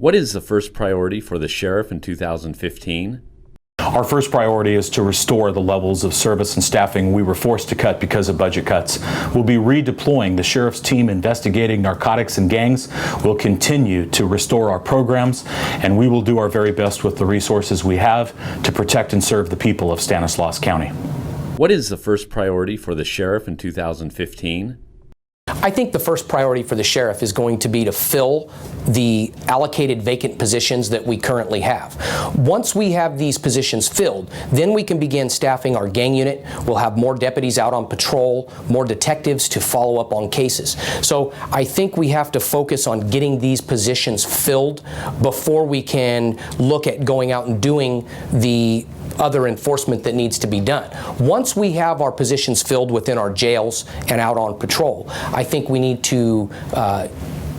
What is the first priority for the sheriff in 2015? Our first priority is to restore the levels of service and staffing we were forced to cut because of budget cuts. We'll be redeploying the sheriff's team investigating narcotics and gangs. We'll continue to restore our programs, and we will do our very best with the resources we have to protect and serve the people of Stanislaus County. What is the first priority for the sheriff in 2015? I think the first priority for the sheriff is going to be to fill the allocated vacant positions that we currently have. Once we have these positions filled, then we can begin staffing our gang unit. We'll have more deputies out on patrol, more detectives to follow up on cases. So I think we have to focus on getting these positions filled before we can look at going out and doing the other enforcement that needs to be done. Once we have our positions filled within our jails and out on patrol, I think we need to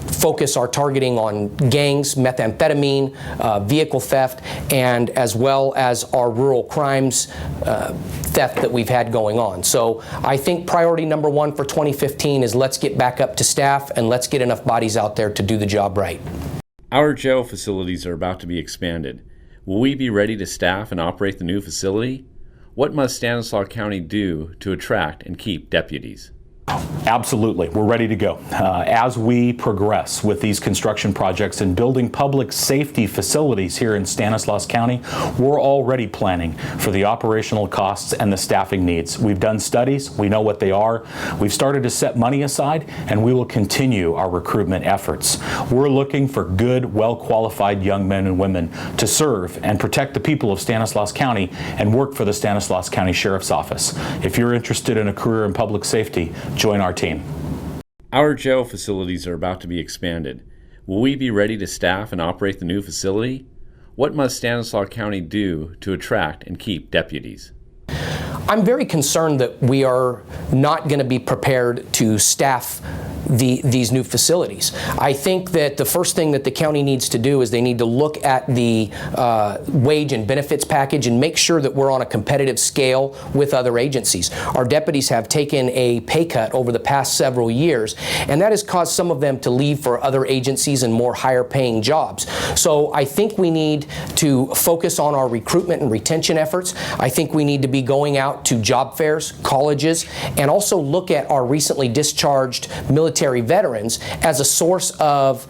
focus our targeting on gangs, methamphetamine, vehicle theft, and as well as our rural crimes theft that we've had going on. So I think priority number one for 2015 is let's get back up to staff and let's get enough bodies out there to do the job right. Our jail facilities are about to be expanded. Will we be ready to staff and operate the new facility? What must Stanislaus County do to attract and keep deputies? Absolutely. We're ready to go. As we progress with these construction projects and building public safety facilities here in Stanislaus County, we're already planning for the operational costs and the staffing needs. We've done studies. We know what they are. We've started to set money aside, and we will continue our recruitment efforts. We're looking for good, well-qualified young men and women to serve and protect the people of Stanislaus County and work for the Stanislaus County Sheriff's Office. If you're interested in a career in public safety, join our team. Our jail facilities are about to be expanded. Will we be ready to staff and operate the new facility? What must Stanislaus County do to attract and keep deputies? I'm very concerned that we are not going to be prepared to staff these new facilities. I think that the first thing that the county needs to do is they need to look at the wage and benefits package and make sure that we're on a competitive scale with other agencies. Our deputies have taken a pay cut over the past several years, and that has caused some of them to leave for other agencies and more higher paying jobs. So I think we need to focus on our recruitment and retention efforts. I think we need to be going out to job fairs, colleges, and also look at our recently discharged military veterans as a source of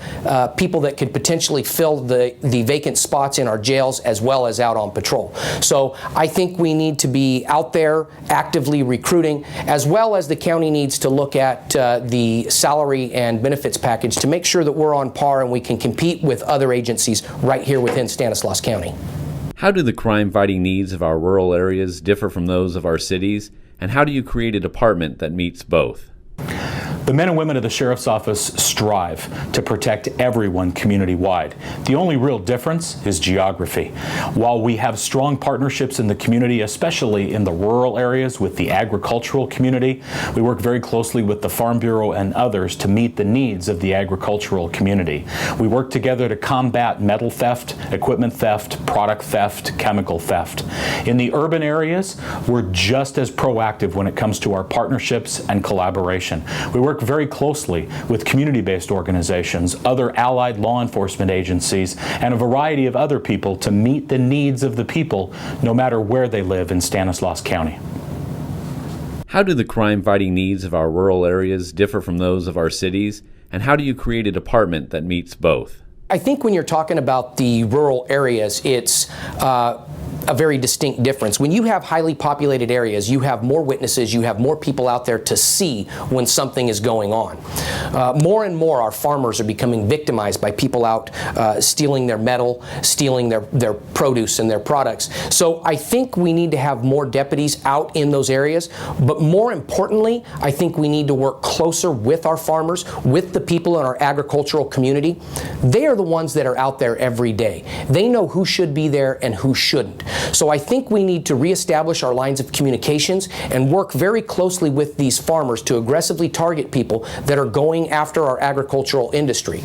people that could potentially fill the vacant spots in our jails as well as out on patrol. So I think we need to be out there actively recruiting, as well as the county needs to look at the salary and benefits package to make sure that we're on par and we can compete with other agencies right here within Stanislaus County. How do the crime-fighting needs of our rural areas differ from those of our cities, and how do you create a department that meets both? The men and women of the Sheriff's Office strive to protect everyone community-wide. The only real difference is geography. While we have strong partnerships in the community, especially in the rural areas with the agricultural community, we work very closely with the Farm Bureau and others to meet the needs of the agricultural community. We work together to combat metal theft, equipment theft, product theft, chemical theft. In the urban areas, we're just as proactive when it comes to our partnerships and collaboration. We work very closely with community-based organizations, other allied law enforcement agencies, and a variety of other people to meet the needs of the people, no matter where they live in Stanislaus County. How do the crime-fighting needs of our rural areas differ from those of our cities, and how do you create a department that meets both? I think when you're talking about the rural areas, it's a very distinct difference. When you have highly populated areas, you have more witnesses, you have more people out there to see when something is going on. More and more our farmers are becoming victimized by people out stealing their metal, stealing their produce and their products. So I think we need to have more deputies out in those areas, but more importantly, I think we need to work closer with our farmers, with the people in our agricultural community. They are the ones that are out there every day. They know who should be there and who shouldn't. So I think we need to reestablish our lines of communications and work very closely with these farmers to aggressively target people that are going after our agricultural industry.